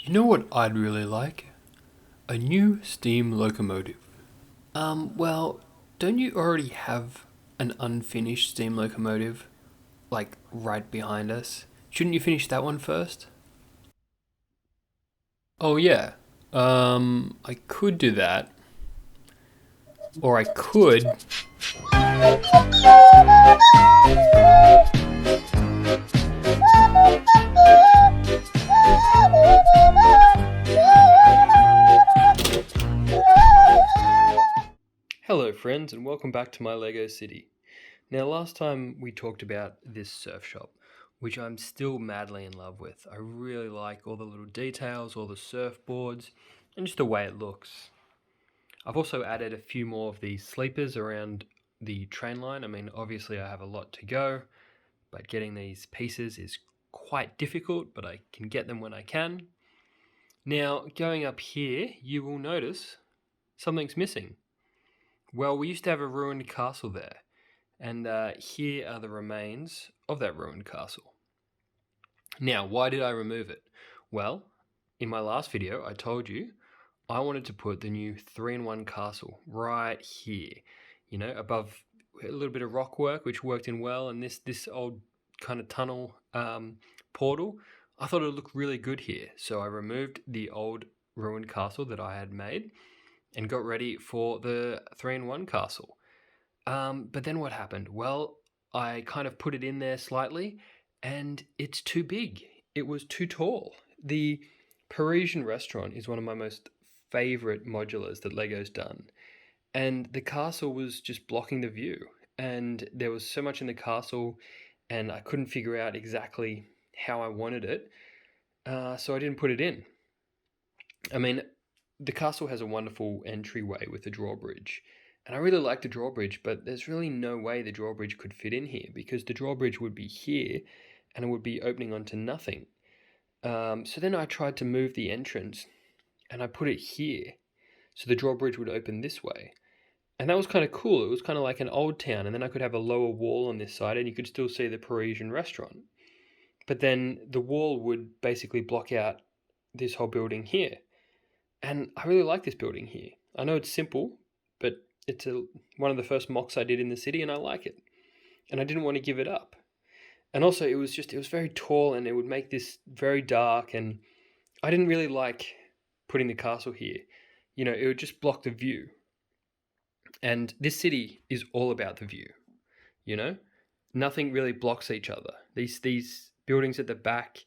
You know what I'd really like? A new steam locomotive. Well, don't you already have an unfinished steam locomotive, like right behind us? Shouldn't you finish that one first? Oh, yeah. I could do that. Or I could. Hello, friends, and welcome back to my Lego City. Now, last time we talked about this surf shop, which I'm still madly in love with. I really like all the little details, all the surfboards, and just the way it looks. I've also added a few more of these sleepers around the train line. I mean, obviously I have a lot to go, but getting these pieces is quite difficult, but I can get them when I can. Now, going up here, you will notice something's missing. Well, we used to have a ruined castle there, and here are the remains of that ruined castle. Now, why did I remove it? Well, in my last video, I told you I wanted to put the new 3-in-1 castle right here, above a little bit of rock work, which worked in well, and this old kind of tunnel portal. I thought it would look really good here, so I removed the old ruined castle that I had made and got ready for the 3-in-1 castle. But then what happened? Well, I kind of put it in there slightly, and it's too big. It was too tall. The Parisian restaurant is one of my most favorite modulars that Lego's done. And the castle was just blocking the view. And there was so much in the castle, and I couldn't figure out exactly how I wanted it. So I didn't put it in. I mean, the castle has a wonderful entryway with a drawbridge. And I really like the drawbridge, but there's really no way the drawbridge could fit in here because the drawbridge would be here and it would be opening onto nothing. So then I tried to move the entrance and I put it here so the drawbridge would open this way. And that was kind of cool. It was kind of like an old town, and then I could have a lower wall on this side and you could still see the Parisian restaurant. But then the wall would basically block out this whole building here. And I really like this building here. I know it's simple, but it's one of the first mocs I did in the city, and I like it. And I didn't want to give it up. And also, it was very tall, and it would make this very dark, and I didn't really like putting the castle here. It would just block the view. And this city is all about the view, Nothing really blocks each other. These buildings at the back,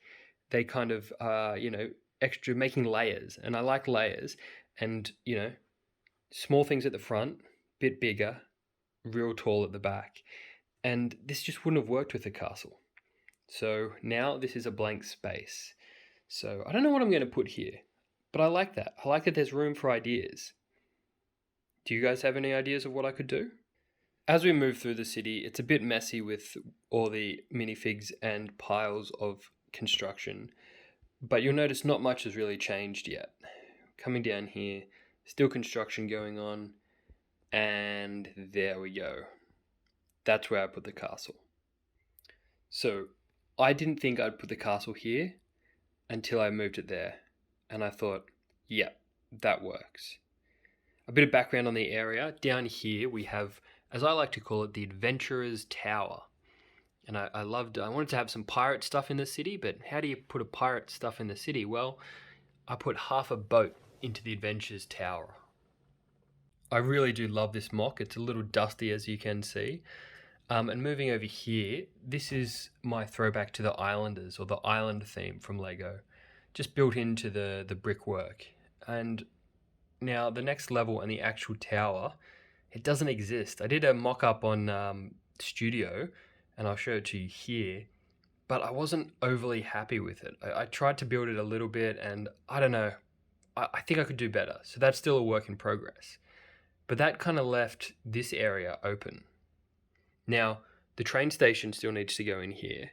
they kind of extra making layers, and I like layers, and small things at the front, bit bigger, real tall at the back, and this just wouldn't have worked with the castle. So now this is a blank space. So I don't know what I'm going to put here, but I like that. I like that there's room for ideas. Do you guys have any ideas of what I could do? As we move through the city, it's a bit messy with all the minifigs and piles of construction, but you'll notice not much has really changed yet. Coming down here, still construction going on, and there we go. That's where I put the castle. So I didn't think I'd put the castle here until I moved it there, and I thought, yeah, that works. A bit of background on the area. Down here we have, as I like to call it, the Adventurer's Tower. And I wanted to have some pirate stuff in the city, but how do you put a pirate stuff in the city? Well, I put half a boat into the Adventurer's Tower. I really do love this mock. It's a little dusty, as you can see. And moving over here, this is my throwback to the Islanders, or the island theme from Lego, just built into the brickwork. And now the next level and the actual tower, it doesn't exist. I did a mock-up on Studio, and I'll show it to you here, but I wasn't overly happy with it. I tried to build it a little bit, and I don't know, I think I could do better. So that's still a work in progress. But that kind of left this area open. Now, the train station still needs to go in here,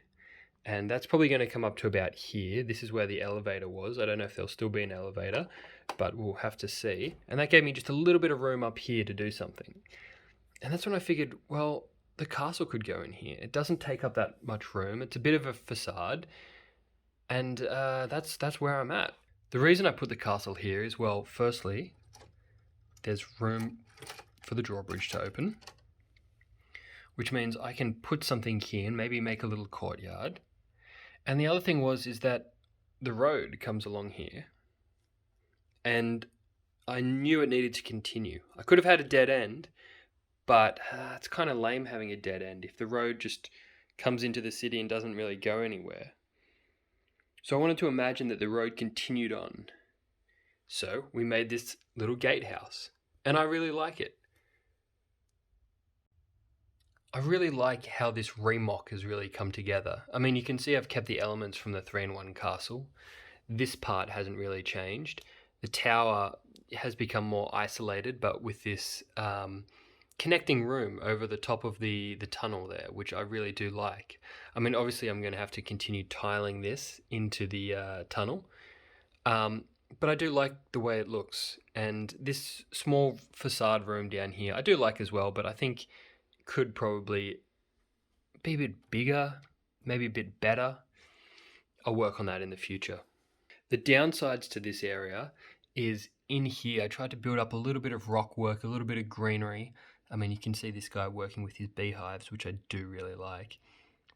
and that's probably going to come up to about here. This is where the elevator was. I don't know if there'll still be an elevator, but we'll have to see. And that gave me just a little bit of room up here to do something. And that's when I figured, well, the castle could go in here. It doesn't take up that much room. It's a bit of a facade, and that's where I'm at. The reason I put the castle here is, well, firstly, there's room for the drawbridge to open, which means I can put something here and maybe make a little courtyard. And the other thing is that the road comes along here, and I knew it needed to continue. I could have had a dead end, but it's kind of lame having a dead end if the road just comes into the city and doesn't really go anywhere. So I wanted to imagine that the road continued on. So we made this little gatehouse, and I really like it. I really like how this remock has really come together. I mean, you can see I've kept the elements from the 3-in-1 castle. This part hasn't really changed. The tower has become more isolated, but with this connecting room over the top of the tunnel there, which I really do like. I mean, obviously I'm going to have to continue tiling this into the tunnel, but I do like the way it looks. And this small facade room down here I do like as well, but I think could probably be a bit bigger, maybe a bit better. I'll work on that in the future. The downsides to this area is in here I tried to build up a little bit of rock work, a little bit of greenery. I mean, you can see this guy working with his beehives, which I do really like,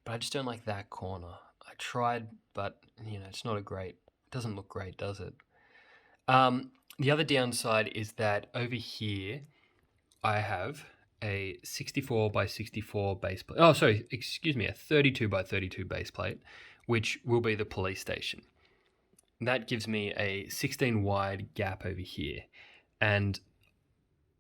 but I just don't like that corner. I tried, but it's not it doesn't look great, does it? The other downside is that over here I have a 64 by 64 base plate. Oh, sorry, excuse me, a 32 by 32 base plate, which will be the police station. That gives me a 16 wide gap over here, and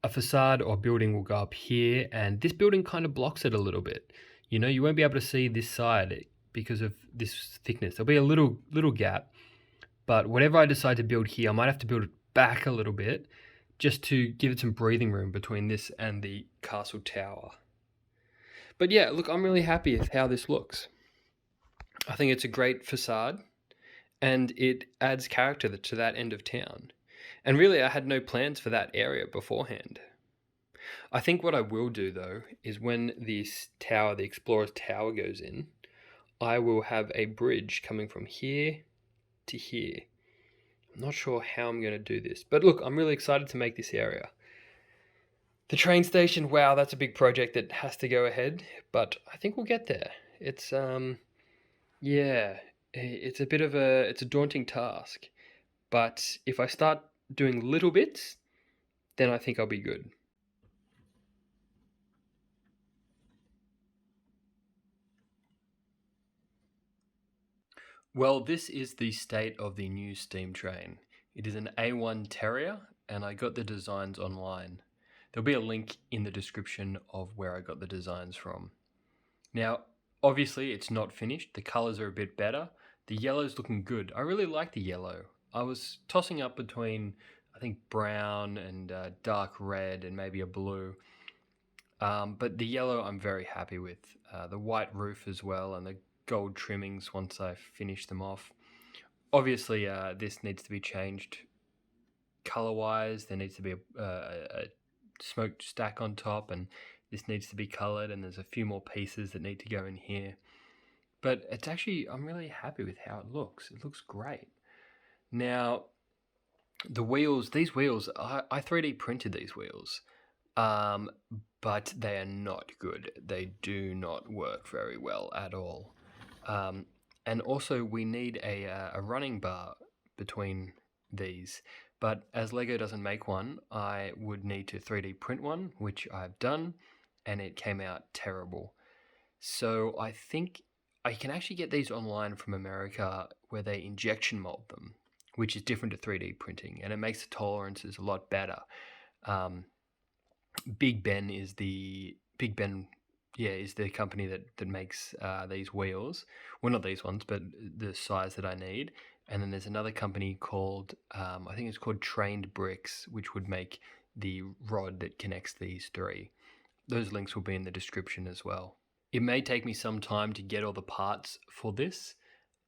a facade or building will go up here, and this building kind of blocks it a little bit. You won't be able to see this side because of this thickness. There'll be a little gap, but whatever I decide to build here, I might have to build it back a little bit just to give it some breathing room between this and the castle tower. But yeah, look, I'm really happy with how this looks. I think it's a great facade, and it adds character to that end of town. And really, I had no plans for that area beforehand. I think what I will do, though, is when this tower, the Explorer's Tower, goes in, I will have a bridge coming from here to here. I'm not sure how I'm going to do this, but look, I'm really excited to make this area. The train station, wow, that's a big project that has to go ahead, but I think we'll get there. It's it's a daunting task, but if I start doing little bits, then I think I'll be good. Well, this is the state of the new steam train. It is an A1 Terrier, and I got the designs online. There'll be a link in the description of where I got the designs from. Now, obviously it's not finished. The colors are a bit better. The yellow's looking good. I really like the yellow. I was tossing up between, I think, brown and dark red and maybe a blue. But the yellow I'm very happy with. The white roof as well, and the gold trimmings once I finish them off. Obviously, this needs to be changed color-wise. There needs to be a smokestack on top, and this needs to be colored, and there's a few more pieces that need to go in here. But it's actually, I'm really happy with how it looks. It looks great. Now, these wheels, I 3D printed these wheels, but they are not good. They do not work very well at all. And also we need a running bar between these, but as Lego doesn't make one, I would need to 3D print one, which I've done, and it came out terrible. So I think I can actually get these online from America where they injection mold them, which is different to 3D printing, and it makes the tolerances a lot better. Big Ben is the company that makes these wheels. Well, not these ones, but the size that I need. And then there's another company called, I think it's called Trained Bricks, which would make the rod that connects these three. Those links will be in the description as well. It may take me some time to get all the parts for this,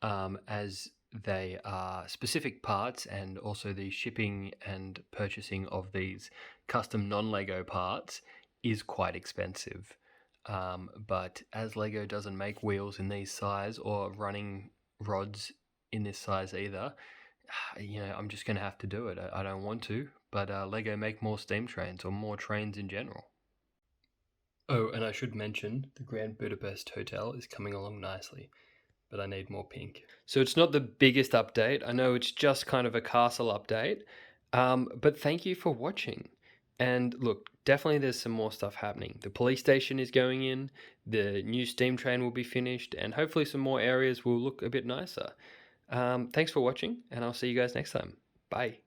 as they are specific parts, and also the shipping and purchasing of these custom non-Lego parts is quite expensive. But as Lego doesn't make wheels in these size or running rods in this size either, I'm just going to have to do it. I don't want to, but Lego make more steam trains or more trains in general. Oh, and I should mention the Grand Budapest Hotel is coming along nicely, but I need more pink. So it's not the biggest update. I know it's just kind of a castle update, but thank you for watching. And look, definitely there's some more stuff happening. The police station is going in, the new steam train will be finished, and hopefully some more areas will look a bit nicer. Thanks for watching, and I'll see you guys next time. Bye.